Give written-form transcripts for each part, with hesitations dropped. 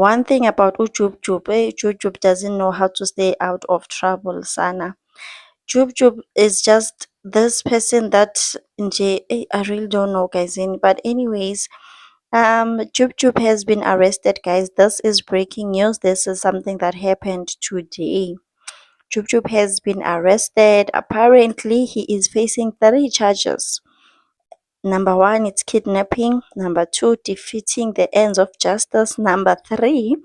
One thing about Ujub Jub, Jub doesn't know how to stay out of trouble, Sana. Jub Jub is just this person that I really don't know, guys. But anyways, Jub Jub has been arrested, guys. This is breaking news. This is something that happened today. Jub Jub has been arrested. Apparently, he is facing 3 charges. Number one, it's kidnapping. Number two, defeating the ends of justice. Number three,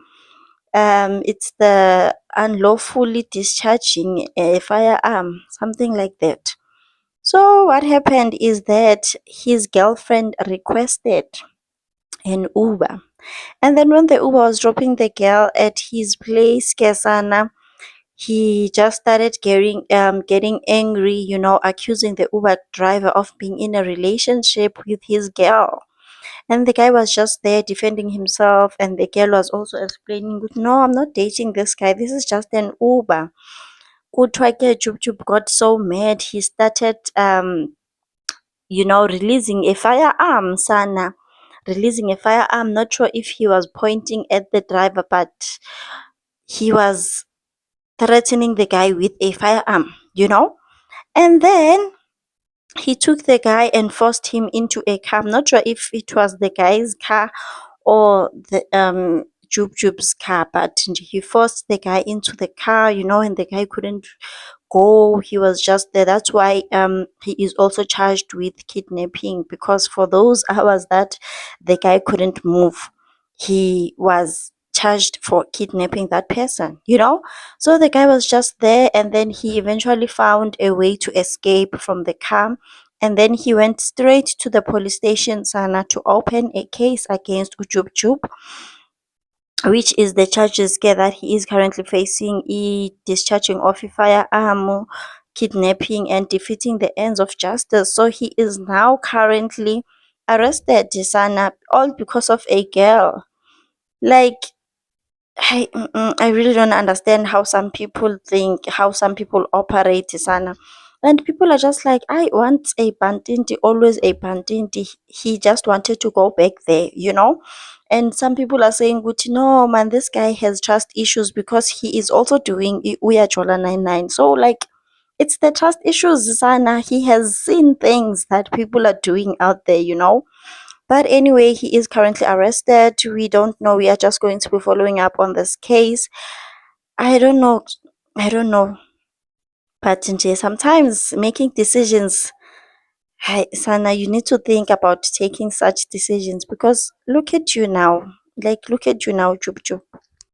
it's the unlawfully discharging a firearm, something like that. So what happened is that his girlfriend requested an Uber. And then when the Uber was dropping the girl at his place, Kesana, he just started getting angry, accusing the Uber driver of being in a relationship with his girl. And the guy was just there defending himself, and the girl was also explaining, no, I'm not dating this guy. This is just an Uber. Kutwake Jub Jub got so mad, he started releasing a firearm, Sana. Releasing a firearm. Not sure if he was pointing at the driver, but he was threatening the guy with a firearm. And then he took the guy and forced him into a car. I'm not sure if it was the guy's car or the Jub Jub's car, but he forced the guy into the car, and the guy couldn't go. He was just there. That's why he is also charged with kidnapping, because for those hours that the guy couldn't move, he was charged for kidnapping that person. So the guy was just there, and then he eventually found a way to escape from the car, and then he went straight to the police station, Sana, to open a case against Ujub Jub, which is the charges that he is currently facing: discharging of a firearm, kidnapping, and defeating the ends of justice. So he is now currently arrested, Sana, all because of a girl. Like, I really don't understand how some people think, how some people operate, Sana. And people are just like, I want a Bantinti, always a Bantinti. He just wanted to go back there. And some people are saying, "Guti, no, man, this guy has trust issues because he is also doing Uya Jola 99." So, like, it's the trust issues, Sana. He has seen things that people are doing out there. But anyway, he is currently arrested. We don't know. We are just going to be following up on this case. I don't know. I don't know. But nje, sometimes making decisions, Sana, you need to think about taking such decisions, because look at you now. Like, look at you now, Jub Jub.